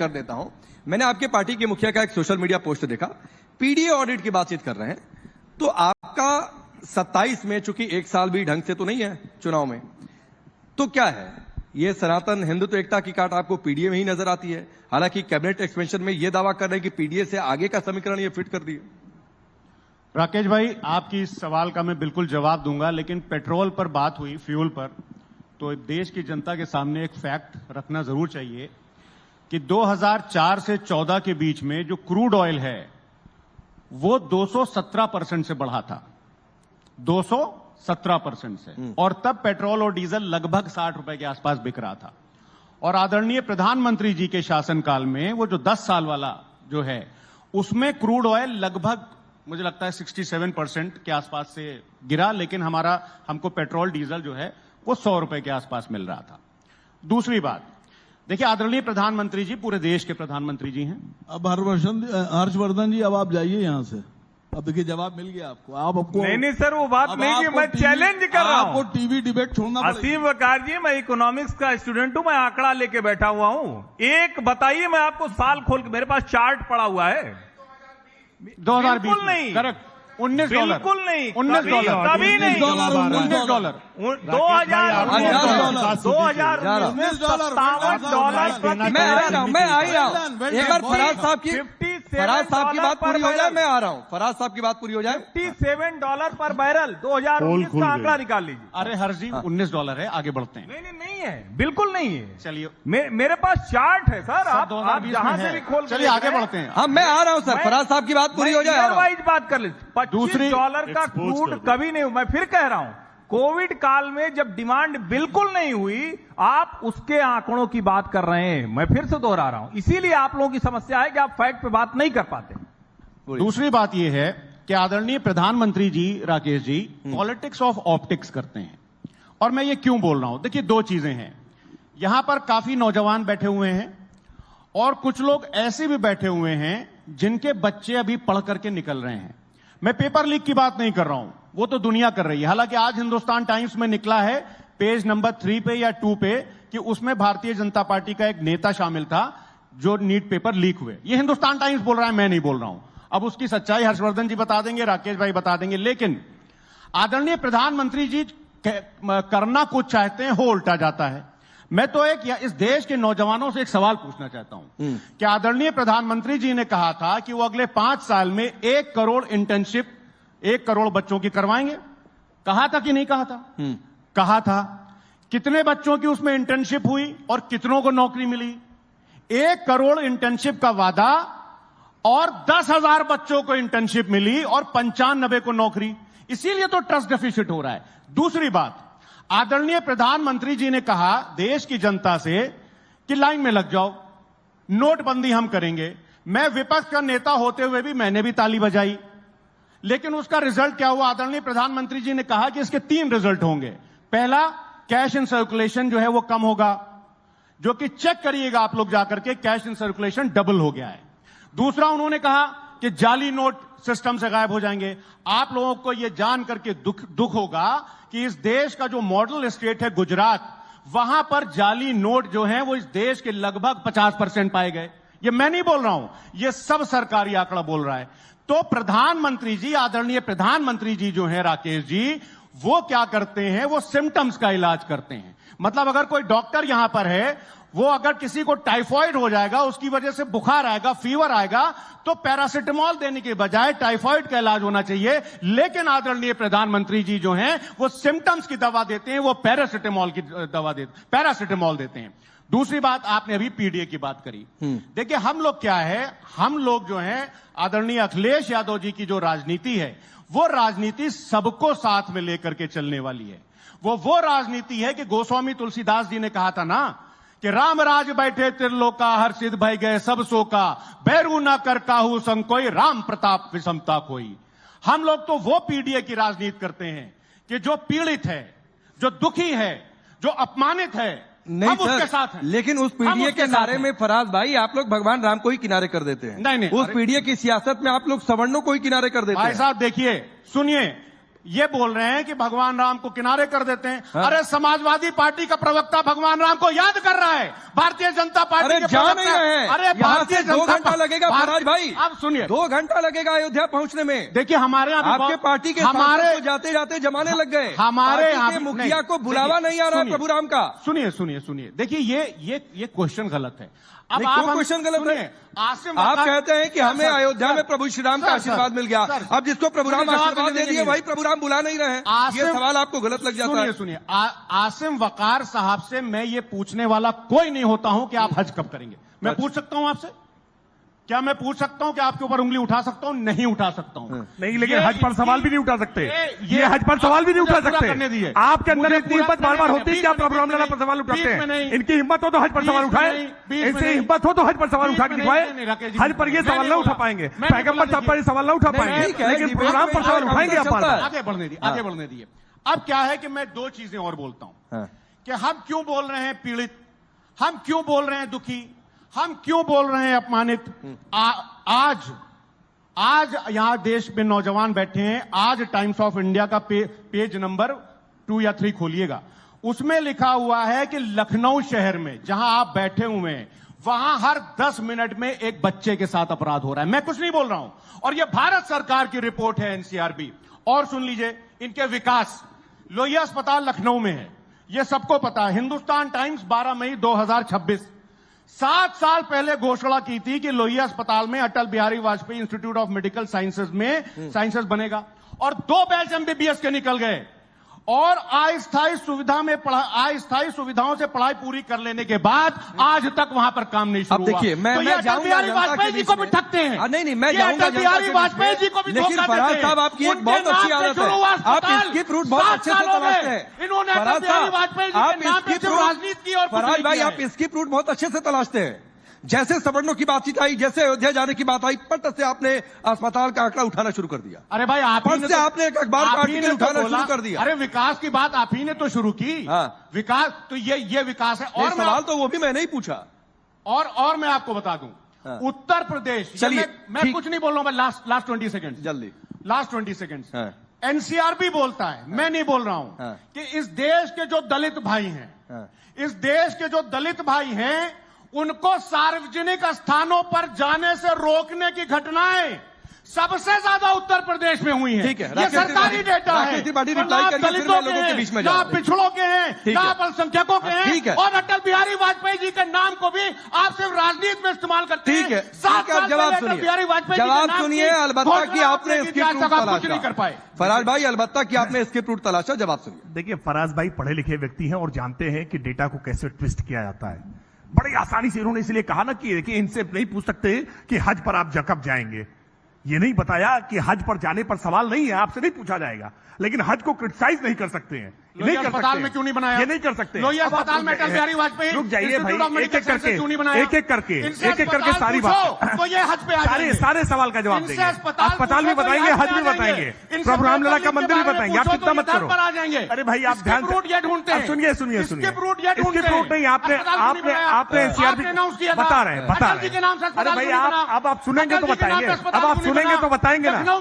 कर देता हूं। मैंने आपके पार्टी के मुखिया का एक सोशल मीडिया पोस्ट देखा, पीडीए ऑडिट की बातचीत कर रहे हैं। तो आपका 27 में, चूंकि एक साल भी ढंग से तो नहीं है चुनाव में, तो क्या है ये सनातन हिंदुत्व एकता की काट आपको पीडीए में ही नजर आती है? हालांकि कैबिनेट एक्सपेंशन में यह दावा कर रहे हैं कि पीडीए से आगे का समीकरण ये फिट कर दिए। राकेश भाई, आपकी इस सवाल का मैं बिल्कुल जवाब दूंगा, लेकिन पेट्रोल पर बात हुई, फ्यूल पर, तो देश की जनता के सामने एक फैक्ट रखना जरूर चाहिए कि 2004 से 14 के बीच में जो क्रूड ऑयल है वो 217% से बढ़ा था, 217% से, और तब पेट्रोल और डीजल लगभग 60 रुपए के आसपास बिक रहा था। और आदरणीय प्रधानमंत्री जी के शासनकाल में वो जो 10 साल वाला जो है उसमें क्रूड ऑयल लगभग मुझे लगता है 67% के आसपास से गिरा, लेकिन हमको पेट्रोल डीजल जो है वो 100 रुपए के आसपास मिल रहा था। दूसरी बात, देखिए आदरणीय प्रधानमंत्री जी पूरे देश के प्रधानमंत्री जी हैं। अब हर्षवर्धन जी, अब आप जाइए यहां से। अब देखिए जवाब मिल गया आपको। नहीं सर, वो बात नहीं कि मैं चैलेंज कर रहा हूं। आपको टीवी डिबेट छोड़ना पड़ेगा। असीम वकार जी, मैं इकोनॉमिक्स का स्टूडेंट हूं, मैं आंकड़ा लेके बैठा हुआ हूं। एक बताइए, मैं आपको साल खोल के, मेरे पास चार्ट पड़ा हुआ है। 2020 बिल्कुल नहीं, करेक्ट, $19, बिल्कुल नहीं, $19, कभी नहीं, $19, मैं आ ही रहा हूं। एक बार फराज साहब की बात पूरी हो जाए, मैं आ रहा हूं। फराज साहब की बात पूरी हो जाए। $57 पर बैरल 2019 का आंकड़ा निकाल लीजिए। अरे हर्ष जी, $19 है, आगे बढ़ते हैं। नहीं है, बिल्कुल नहीं है। चलिए, मेरे पास चार्ट है सर, आप जहां से भी खोल, चलिए आगे बढ़ते हैं। हाँ, मैं आ रहा हूं सर, फराज साहब की बात पूरी हो जाए। वाइज बात कर लीजिए। $25 का क्रूड कभी नहीं, मैं फिर कह रहा हूं, कोविड काल में जब डिमांड बिल्कुल नहीं हुई, आप उसके आंकड़ों की बात कर रहे हैं। मैं फिर से दोहरा रहा हूं, इसीलिए आप लोगों की समस्या है कि आप फैक्ट पे बात नहीं कर पाते। दूसरी बात यह है कि आदरणीय प्रधानमंत्री जी, Rakesh ji, politics of optics करते हैं। और मैं ये क्यों बोल रहा हूं, देखिए दो चीजें हैं। यहां पर काफी नौजवान बैठे हुए हैं और कुछ लोग ऐसे भी बैठे हुए हैं जिनके बच्चे अभी पढ़ करके निकल रहे हैं। मैं पेपर लीक की बात नहीं कर रहा हूं, वो तो दुनिया कर रही है। हालांकि आज हिंदुस्तान टाइम्स में निकला है पेज नंबर 3 पे या 2 पे कि उसमें भारतीय जनता पार्टी का एक नेता शामिल था जो नीट पेपर लीक हुए। ये हिंदुस्तान टाइम्स बोल रहा है, मैं नहीं बोल रहा हूं। अब उसकी सच्चाई हर्षवर्धन जी बता देंगे, राकेश भाई बता देंगे। लेकिन आदरणीय प्रधानमंत्री जी करना कुछ चाहते हैं, हो उल्टा जाता है। मैं तो इस देश के नौजवानों से एक सवाल पूछना चाहता हूं कि आदरणीय प्रधानमंत्री जी ने कहा था कि वो अगले 5 साल में 1 करोड़ इंटर्नशिप 1 करोड़ बच्चों की करवाएंगे। कहा था कि नहीं कहा था? कहा था। कितने बच्चों की उसमें इंटर्नशिप हुई और कितनों को नौकरी मिली? 1 करोड़ इंटर्नशिप का वादा और 10,000 बच्चों को इंटर्नशिप मिली और 95 को नौकरी। इसीलिए तो ट्रस्ट डेफिसिट हो रहा है। दूसरी बात, आदरणीय प्रधानमंत्री जी ने कहा देश की जनता से कि लाइन में लग जाओ, नोटबंदी हम करेंगे। मैं विपक्ष का नेता होते हुए भी मैंने भी ताली बजाई, लेकिन उसका रिजल्ट क्या हुआ? आदरणीय प्रधानमंत्री जी ने कहा कि इसके 3 रिजल्ट होंगे। पहला, कैश इन सर्कुलेशन जो है वो कम होगा, जो कि चेक करिएगा आप लोग जाकर के, कैश इन सर्कुलेशन डबल हो गया है। दूसरा, उन्होंने कहा कि जाली नोट सिस्टम से गायब हो जाएंगे। आप लोगों को यह जान करके दुख होगा कि इस देश का जो मॉडल स्टेट है गुजरात, वहां पर जाली नोट जो है वो इस देश के लगभग 50% पाए गए। ये मैं नहीं बोल रहा हूं, ये सब सरकारी आंकड़ा बोल रहा है। तो प्रधानमंत्री जी, आदरणीय प्रधानमंत्री जी जो है राकेश जी, वो क्या करते हैं? वो सिम्टम्स का इलाज करते हैं। मतलब अगर कोई डॉक्टर यहां पर है, वो अगर किसी को टाइफाइड हो जाएगा, उसकी वजह से बुखार आएगा, फीवर आएगा, तो पैरासिटामोल देने के बजाय टाइफाइड का इलाज होना चाहिए। लेकिन आदरणीय प्रधानमंत्री जी जो हैं वो सिम्टम्स की दवा देते हैं, वो पैरासिटामोल की दवा पैरासिटामोल देते हैं। दूसरी बात, आपने अभी पीडीए की बात करी। देखिए हम लोग क्या है, हम लोग जो है आदरणीय अखिलेश यादव जी की जो राजनीति है, वो राजनीति सबको साथ में लेकर के चलने वाली है। वो राजनीति है कि गोस्वामी तुलसीदास जी ने कहा था ना कि राम राज बैठे त्रिलोका, हर्षित भय गए सब शोका, बैरू न कर काहू संग कोई, राम प्रताप विषमता कोई। हम लोग तो वो पीडीए की राजनीति करते हैं कि जो पीड़ित है, जो दुखी है, जो अपमानित है, नहीं उसके साथ है। लेकिन उस पीडीए के नारे में फराज भाई आप लोग भगवान राम को ही किनारे कर देते हैं। नहीं, उस पीडीए की सियासत में आप लोग सवर्णों को ही किनारे कर देते हैं। भाई साहब देखिए, सुनिए, ये बोल रहे हैं कि भगवान राम को किनारे कर देते हैं। अरे समाजवादी पार्टी का प्रवक्ता भगवान राम को याद कर रहा है, भारतीय जनता पार्टी अरे के जा प्रवक्ता- नहीं रहे हैं। अरे यहाँ भारतीय से 2 जनता घंटा लगेगा फराज भाई। आप सुनिए, 2 घंटा लगेगा अयोध्या पहुंचने में। देखिए हमारे यहाँ भी आपके बहुत- पार्टी के हमारे सांसद को जाते जाते जमाने लग गए। हमारे पार्टी यहाँ के भी- मुखिया को बुलावा नहीं आ रहा है सुनिए, प्रभु राम का। सुनिए सुनिए सुनिए, देखिए ये क्वेश्चन गलत है। अब नहीं, आप क्यों हम- क्वेश्चन गलत सुनिए, है? आसिम आप वकार- कहते हैं कि हमें सर, अयोध्या सर, में प्रभु श्री राम का सर, आशीर्वाद सर, मिल गया। सर, अब जिसको प्रभु राम मुझे जवाब आशीर्वाद दे देने दिए दीजिए। वही प्रभु राम बुला नहीं रहे हैं। आसिम- ये सवाल आपको गलत लग जाता है। सुनिए आसिम वकार साहब से मैं ये पूछने वाला कोई नहीं होता हूं कि आप हज कब करेंगे। मैं पूछ सकता हूं आपसे? क्या मैं पूछ सकता हूं कि आपके ऊपर उंगली उठा सकता हूं? नहीं उठा सकता हूं। नहीं, लेकिन हज पर सवाल भी नहीं उठा सकते। ये ये हज पर सवाल भी नहीं उठा पूरा करने सकते। दीजिए। आपके अंदर मुझे इतनी पूरा हिम्मत बार बार करने होती है दीजिए। कि आप बीच में प्रभु रामलला नहीं, पर सवाल उठाते बीच में नहीं। हैं। इनकी हिम्मत हो तो हज पर सवाल बीच में उठाए। नहीं, बीच में इनसे नहीं। हिम्मत हो तो हज पर सवाल बीच उठा में के नहीं, दिखाए। नहीं, राकेश जी, हज पर ये मैं सवाल नहीं ना उठा बोला। पाएंगे, मैं नहीं पैगंबर बोला साहब पर ये सवाल ना उठा नहीं, पाएंगे, ठीक है, लेकिन डिबेट प्रोग्राम में पर सवाल काम उठाएंगे आप चलता बार है। बार। आगे बढ़ने दिए, आगे बढ़ने दिए। अब क्या है कि मैं 2 चीजें और बोलता हूं हाँ। कि हम क्यों बोल रहे हैं पीड़ित, हम क्यों बोल रहे हैं दुखी, हम क्यों बोल रहे हैं अपमानित। आज यहां देश में नौजवान बैठे हैं। आज टाइम्स ऑफ इंडिया का पेज नंबर 2 या 3 खोलिएगा, उसमें लिखा हुआ है कि लखनऊ शहर में जहां आप बैठे हुए हैं वहां हर 10 मिनट में एक बच्चे के साथ अपराध हो रहा है। मैं कुछ नहीं बोल रहा हूं, और यह भारत सरकार की रिपोर्ट है, एनसीआरबी। और सुन लीजिए, इनके विकास, लोहिया अस्पताल लखनऊ में है, यह सबको पता है। हिंदुस्तान टाइम्स 12 मई 2026, 7 साल पहले घोषणा की थी कि लोहिया अस्पताल में Atal Bihari Vajpayee institute of medical sciences बनेगा, और 2 बैच एमबीबीएस के निकल गए। और अस्थायी सुविधाओं से पढ़ाई पूरी कर लेने के बाद आज तक वहां पर काम नहीं शुरू अब देखिए, हुआ। मैं तो ये अटल जाऊंगा बिहारी जनता के वाजपेयी जी बीच को भी में। ठगते हैं। नहीं नहीं, मैं ये जाऊंगा अटल बिहारी जनता के बीच वाजपेयी में। जी को भी लेकिन धोखा फराज देते हैं। साहब आपकी एक उनके बहुत नाम अच्छी से आदत शुरू हुआ है, आप अस्पताल, इसकी फ्रूट बहुत 7 अच्छे से साल हो गए। तलाशते हैं। इन्होंने अटल फराज बिहारी साहब, वाजपेयी जी आप के नाम पे इसकी सिर्फ फ्रूट- राजनीति की और कुछ फराज नहीं भाई किया आप है। इसकी फ्रूट बहुत अच्छे से तलाशते हैं। जैसे सवर्णों की बातचीत आई, जैसे अयोध्या जाने की बात आई, पट से आपने अस्पताल का आंकड़ा उठाना शुरू कर दिया। अरे भाई आप ही पट ने से तो- आपने एक अखबार आप का ही ने आर्टिकल तो उठाना बोला। शुरू कर दिया। अरे विकास की बात आप ही ने तो शुरू की। हाँ। विकास तो ये विकास है। नहीं, और सवाल तो वो भी मैंने ही पूछा। और मैं आपको बता दूं, हाँ। उत्तर प्रदेश, चलिए, मैं ठीक। कुछ नहीं बोल रहा हूं, मैं लास्ट 20 सेकंड, जल्दी। Last 20 second. हाँ। एनसीआरबी बोलता है, मैं नहीं बोल रहा हूं, हाँ। कि इस देश के जो दलित भाई हैं, हाँ। इस देश के जो दलित भाई हैं, उनको सार्वजनिक स्थानों पर जाने से रोकने की घटनाएं सबसे ज्यादा उत्तर प्रदेश में हुई हैं। ठीक है, ये राकेश सरकारी त्रिपाठी- डेटा है। राकेश त्रिपाठी तो रिप्लाई ना करिए, फिर दलितों मैं के लोगों के हैं, बीच में जा ना रहा हूं। पिछड़ों के हैं, ठीक ना है। अल्पसंख्यकों के हैं, ठीक है। और अटल बिहारी वाजपेयी जी के नाम को भी आप सिर्फ राजनीति में इस्तेमाल करते हैं। ठीक है, 7 ठीक है, साल जवाब पहले अटल सुनिए। बिहारी वाजपेयी जी के जवाब नाम सुनिए, की अलबत्ता घोषणा कि आपने की इसकी थी, आज फ्रूट तक आप कुछ नहीं तलाशा। कर पाए। फराज भाई, अलबत्ता कि आपने इसकी फ्रूट तलाशा। जवाब सुनिए। देखिए, फराज भाई पढ़े लिखे व्यक्ति हैं और जानते हैं कि डेटा को कैसे ट्विस्ट किया जाता है। बड़ी आसानी से इन्होंने इसलिए कहा ना कि इनसे नहीं पूछ सकते कि हज पर आप कब जाएंगे। ये नहीं बताया कि हज पर जाने पर सवाल नहीं है, आपसे नहीं पूछा जाएगा, लेकिन हज को क्रिटिसाइज नहीं कर सकते हैं। नहीं लोहिया कर अस्पताल सकते में क्यों नहीं बनाया? ये नहीं कर सकते। लोहिया अब आप अस्पताल में अटल बिहारी वाजपेयी रुक जाइए इंस्टीट्यूट ऑफ भाई, एक मेडिकल एक करके, साइंसेज क्यों नहीं बनाया? एक एक करके, इनसे एक एक करके अस्पताल सारी पूछो, बात, तो ये हज पे आ जाएंगे। सारे सवाल का जवाब इनसे देंगे। अस्पताल अस्पताल भी पूछो तो बताएंगे, यहाँ हज पे भी आ जाएंगे। बताएंगे, इनसे प्रभु रामलला का पेपर मंदिर भी लीक के बताएंगे। बारे आप में चिंता मत पूछो तो करो। ये दर पर आ जाएंगे। अरे भाई, आप इसके ध्यान फ्रूट ये ढूंढते हैं। सुनिए इसके फ्रूट ये ढूंढते इसके हैं। फ्रूट नहीं, आपने अस्पताल क्यों नहीं बनाया? आपने एनसीआरबी आपने announce किया था। बता रहे हैं, बता अटल रहे जी के नाम से हैं। अरे अस्पताल भाई, क्यों नहीं बना? अब आप सुनेंगे अटल तो जी के नाम बताएंगे, पे अस्पताल अब आप क्यों नहीं सुनेंगे बना? तो बताएंगे ना। लखनऊ